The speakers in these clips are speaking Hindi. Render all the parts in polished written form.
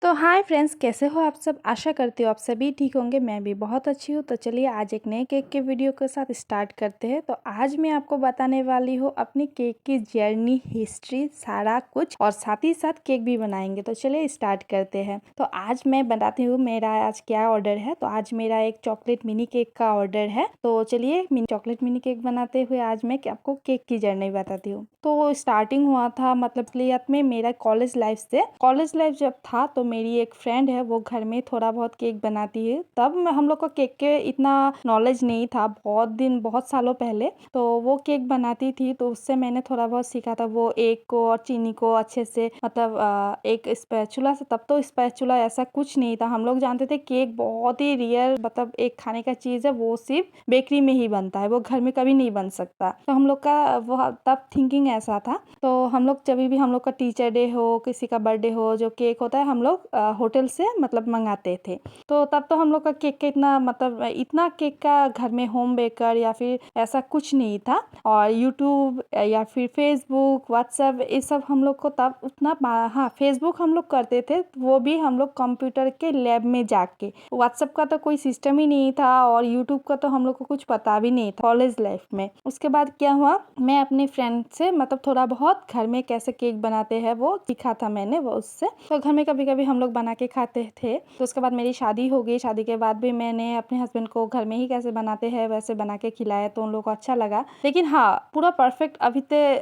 तो हाय फ्रेंड्स, कैसे हो आप सब। आशा करती हूँ आप सभी ठीक होंगे। मैं भी बहुत अच्छी हूँ। तो चलिए आज एक नए केक के वीडियो के साथ स्टार्ट करते हैं। तो आज मैं आपको बताने वाली हूँ अपनी केक की जर्नी, हिस्ट्री, सारा कुछ, और साथ ही साथ केक भी बनाएंगे। तो चलिए स्टार्ट करते हैं। तो आज मैं बताती हूँ मेरा आज क्या ऑर्डर है। तो आज मेरा एक चॉकलेट मिनी केक का ऑर्डर है। तो चलिए चॉकलेट मिनी केक बनाते हुए आज मैं आपको केक की जर्नी बताती हूँ। तो स्टार्टिंग हुआ था मतलब में मेरा कॉलेज लाइफ से। कॉलेज लाइफ जब था तो मेरी एक फ्रेंड है, वो घर में थोड़ा बहुत केक बनाती है। तब हम लोग को केक के इतना नॉलेज नहीं था, बहुत सालों पहले। तो वो केक बनाती थी तो उससे मैंने थोड़ा बहुत सीखा था। वो एग को और चीनी को अच्छे से मतलब एक स्पैचुला से, तब तो स्पैचुला ऐसा कुछ नहीं था। हम लोग जानते थे केक बहुत ही रियर मतलब एक खाने का चीज है, वो सिर्फ बेकरी में ही बनता है, वो घर में कभी नहीं बन सकता। तो हम लोग का वो तब थिंकिंग ऐसा था। तो हम लोग जब भी हम लोग का टीचर डे हो, किसी का बर्थडे हो, जो केक होता है हम लोग होटल से मतलब मंगाते थे। तो तब तो हम लोग का केक का इतना मतलब इतना केक का घर में होम बेकर या फिर ऐसा कुछ नहीं था। और यूट्यूब या फिर फेसबुक, व्हाट्सएप, ये सब हम लोग को तब उतना हाँ, फेसबुक हम लोग करते थे, वो भी हम लोग कंप्यूटर के लैब में जाके। व्हाट्सएप का तो कोई सिस्टम ही नहीं था और यूट्यूब का तो हम लोग को कुछ पता भी नहीं था कॉलेज लाइफ में। उसके बाद क्या हुआ, मैं अपने फ्रेंड से मतलब थोड़ा बहुत घर में कैसे केक बनाते हैं वो सीखा था मैंने वो उससे। तो घर में कभी कभी हम लोग बना के खाते थे। तो उसके बाद मेरी शादी हो गई। शादी के बाद भी मैंने अपने हस्बैंड को घर में ही कैसे बनाते हैं वैसे बना के खिलाया, तो उन लोगों को अच्छा लगा। लेकिन हाँ, पूरा परफेक्ट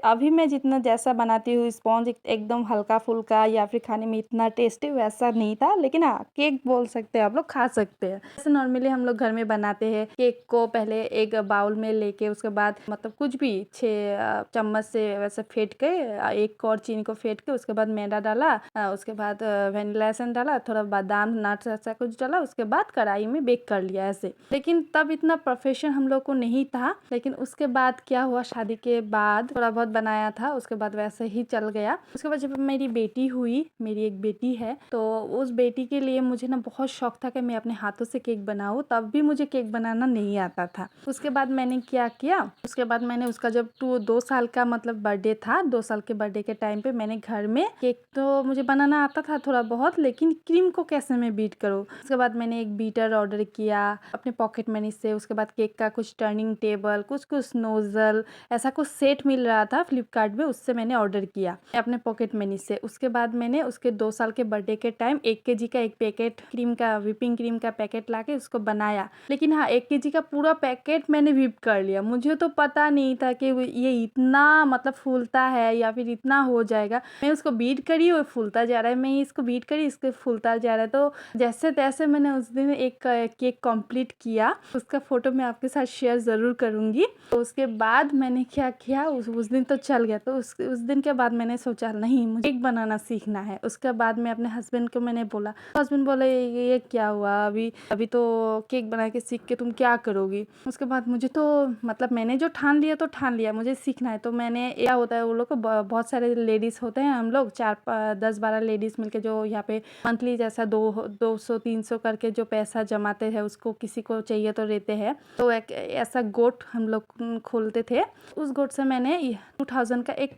अभी मैं जितना जैसा बनाती हूँ, स्पॉन्ज एकदम हल्का फुल्का या फिर खाने में इतना टेस्टी वैसा नहीं था। लेकिन हाँ, केक बोल सकते हैं आप लोग, खा सकते हैं। जैसे नॉर्मली हम लोग घर में बनाते हैं, केक को पहले एक बाउल में लेके उसके बाद मतलब कुछ भी 6 चम्मच से वैसे फेंट के एक और चीनी को फेंट के उसके बाद मैदा डाला, उसके बाद वेनिला एसेंस डाला, थोड़ा बादाम नट्स ऐसा कुछ डाला, उसके बाद कढ़ाई में बेक कर लिया ऐसे। लेकिन तब इतना प्रोफेशन हम लोग को नहीं था। लेकिन उसके बाद क्या हुआ, शादी के बाद थोड़ा बहुत बनाया था, उसके बाद वैसे ही चल गया। उसके बाद जब मेरी बेटी हुई, मेरी एक बेटी है, तो उस बेटी के लिए मुझे ना बहुत शौक था कि मैं अपने हाथों से केक बनाऊं। तब भी मुझे केक बनाना नहीं आता था। उसके बाद मैंने क्या किया, उसके बाद मैंने उसका जब 2 साल का मतलब बर्थडे था, 2 साल के बर्थडे के टाइम पे मैंने घर में केक, तो मुझे बनाना आता था थोड़ा बहुत, लेकिन क्रीम को कैसे मैं बीट करूँ। उसके बाद मैंने एक बीटर ऑर्डर किया अपने पॉकेट मनी से। उसके बाद केक का कुछ टर्निंग टेबल, कुछ नोजल, ऐसा कुछ सेट मिल रहा था फ्लिपकार्ट में, उससे मैंने ऑर्डर किया अपने पॉकेट मनी से। उसके बाद मैंने उसके 2 साल के बर्थडे के टाइम 1 kg का एक पैकेट क्रीम का, व्हिपिंग क्रीम का पैकेट लाके उसको बनाया। लेकिन हाँ, 1 kg का पूरा पैकेट मैंने व्हिप कर लिया। मुझे तो पता नहीं था कि ये इतना मतलब फूलता है या फिर इतना हो जाएगा। मैं उसको बीट करी, वो फूलता जा रहा है, मैं इसको बीट करी, इसको फूलता जा रहा है। तो जैसे तैसे मैंने उस दिन एक केक कंप्लीट किया। उसका फोटो मैं आपके साथ शेयर ज़रूर करूँगी। तो उसके बाद मैंने क्या किया, उस दिन तो चल गया। तो उस दिन के बाद मैंने सोचा नहीं, मुझे केक बनाना सीखना है। उसके बाद मैं अपने हस्बैंड को मैंने बोला, हस्बैंड बोले ये क्या हुआ, अभी तो केक बना के सीख के तुम क्या करोगी। उसके बाद मुझे तो मतलब मैंने जो ठान लिया तो ठान लिया, मुझे सीखना है। तो मैंने, क्या होता है वो लोग को बहुत सारे लेडीज होते हैं, हम लोग 10-12 लेडीज मिलके जो यहाँ पे मंथली जैसा 200-300 करके जो पैसा जमाते हैं, उसको किसी को चाहिए तो देते हैं। तो एक ऐसा गोट हम लोग खोलते थे। उस गोट से मैंने 2000 का एक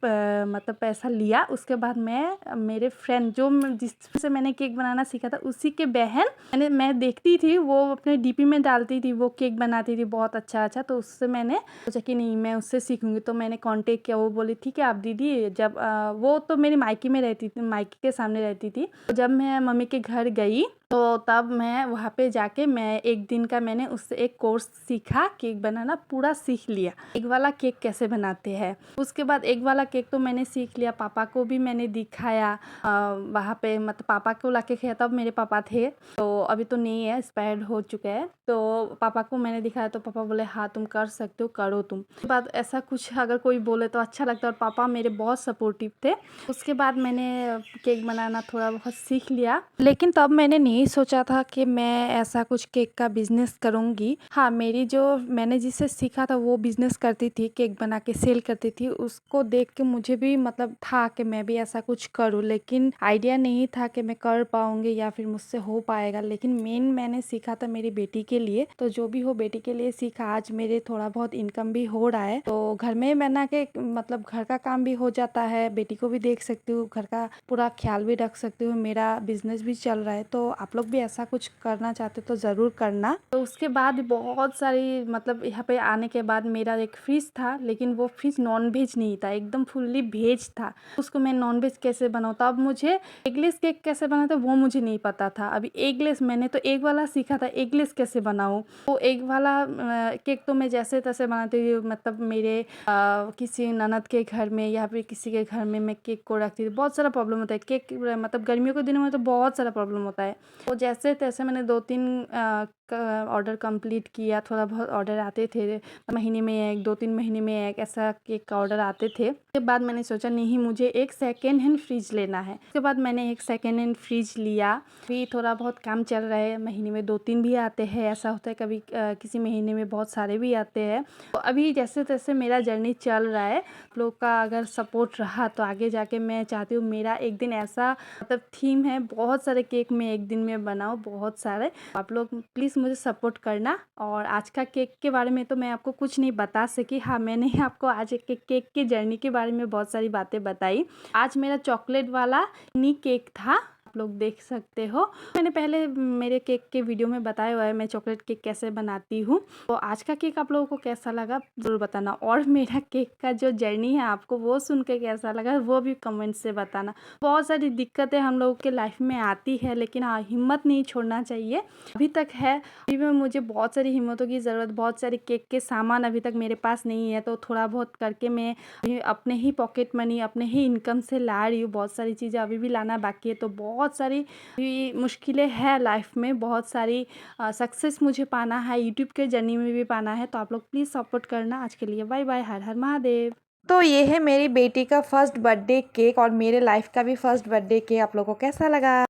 मतलब पैसा लिया। उसके बाद मैं मेरे फ्रेंड जो जिससे मैंने केक बनाना सीखा था, उसी के बहन मैं देखती थी, वो अपने डीपी में डालती थी, वो केक बनाती थी बहुत अच्छा अच्छा। तो उससे मैंने सोचा कि नहीं, मैं उससे सीखूंगी। तो मैंने कांटेक्ट किया। वो बोली ठीक है आप दीदी, जब वो तो मेरी मायके में रहती थी, मायके के सामने रहती थी। तो जब मैं मम्मी के घर गई तो तब मैं वहाँ पे जाके मैं एक दिन का मैंने उससे एक कोर्स सीखा, केक बनाना पूरा सीख लिया। एग वाला केक कैसे बनाते हैं। उसके बाद एग वाला केक तो मैंने सीख लिया, पापा को भी मैंने दिखाया वहाँ पे, मतलब पापा को लाके खाया। तब मेरे पापा थे, तो अभी तो नहीं है, एक्सपायर्ड हो चुके हैं। तो पापा को मैंने दिखाया तो पापा बोले हाँ तुम कर सकते हो, करो तुम। उसके बाद ऐसा कुछ अगर कोई बोले तो अच्छा लगता है, और पापा मेरे बहुत सपोर्टिव थे। उसके बाद मैंने केक बनाना थोड़ा बहुत सीख लिया। लेकिन तब मैंने नहीं नहीं सोचा था कि मैं ऐसा कुछ केक का बिज़नेस करूँगी। हाँ, मैंने जिससे सीखा था वो बिज़नेस करती थी, केक बना के सेल करती थी। उसको देख के मुझे भी मतलब था कि मैं भी ऐसा कुछ करूँ, लेकिन आइडिया नहीं था कि मैं कर पाऊँगी या फिर मुझसे हो पाएगा। लेकिन मैंने सीखा था मेरी बेटी के लिए, तो जो भी हो बेटी के लिए सीखा। आज मेरे थोड़ा बहुत इनकम भी हो रहा है, तो घर में बना के मतलब घर का काम भी हो जाता है, बेटी को भी देख सकती हूँ, घर का पूरा ख्याल भी रख सकती हूँ, मेरा बिजनेस भी चल रहा है। तो आप लोग भी ऐसा कुछ करना चाहते तो ज़रूर करना। तो उसके बाद बहुत सारी मतलब यहाँ पे आने के बाद मेरा एक फ्रिज था, लेकिन वो फ्रिज नॉन वेज नहीं था, एकदम फुल्ली वेज था। उसको मैं नॉन वेज कैसे बनाता, अब मुझे एगलेस केक कैसे बनाते वो मुझे नहीं पता था। अभी एगलेस मैंने तो एग वाला सीखा था, एगलेस कैसे बनाऊँ। वो एग वाला केक तो मैं जैसे तैसे बनाती हूँ, मतलब मेरे किसी ननद के घर में या फिर किसी के घर में मैं केक को रखती थी। बहुत सारा प्रॉब्लम होता है केक, मतलब गर्मियों के दिनों में तो बहुत सारा प्रॉब्लम होता है। तो जैसे तैसे मैंने 2-3 ऑर्डर कंप्लीट किया। थोड़ा बहुत ऑर्डर आते थे, महीने में 1, 2-3 महीने में 1 ऐसा केक का ऑर्डर आते थे। उसके बाद मैंने सोचा नहीं, मुझे एक सेकेंड हैंड फ्रिज लेना है। उसके बाद मैंने एक सेकेंड हैंड फ्रिज लिया। फिर थोड़ा बहुत काम चल रहा है, महीने में 2-3 भी आते हैं, ऐसा होता है कभी किसी महीने में बहुत सारे भी आते हैं। तो अभी जैसे तैसे मेरा जर्नी चल रहा है। आप लोग का अगर सपोर्ट रहा तो आगे जाके मैं चाहती हूँ मेरा एक दिन ऐसा मतलब थीम है, बहुत सारे केक मैं एक दिन में बनाऊँ, बहुत सारे। आप लोग प्लीज़ मुझे सपोर्ट करना। और आज का केक के बारे में तो मैं आपको कुछ नहीं बता सकी। हाँ, मैंने आपको आज एक केक की जर्नी के बारे में बहुत सारी बातें बताई। आज मेरा चॉकलेट वाला मिनी केक था, आप लोग देख सकते हो। मैंने पहले मेरे केक के वीडियो में बताया हुआ है मैं चॉकलेट केक कैसे बनाती हूँ। तो आज का केक आप लोगों को कैसा लगा ज़रूर बताना, और मेरा केक का जो जर्नी है आपको वो सुन के कैसा लगा वो भी कमेंट से बताना। बहुत सारी दिक्कतें हम लोगों के लाइफ में आती है, लेकिन हाँ, हिम्मत नहीं छोड़ना चाहिए। अभी तक है, अभी में मुझे बहुत सारी हिम्मतों की ज़रूरत, बहुत सारी केक के सामान अभी तक मेरे पास नहीं है। तो थोड़ा बहुत करके मैं अपने ही पॉकेट मनी, अपने ही इनकम से ला रही हूँ। बहुत सारी चीज़ें अभी भी लाना बाकी है। तो बहुत सारी मुश्किलें हैं लाइफ में, बहुत सारी सक्सेस मुझे पाना है, यूट्यूब के जर्नी में भी पाना है। तो आप लोग प्लीज़ सपोर्ट करना। आज के लिए बाय बाय, हर हर महादेव। तो ये है मेरी बेटी का फर्स्ट बर्थडे केक और मेरे लाइफ का भी फर्स्ट बर्थडे केक। आप लोगों को कैसा लगा?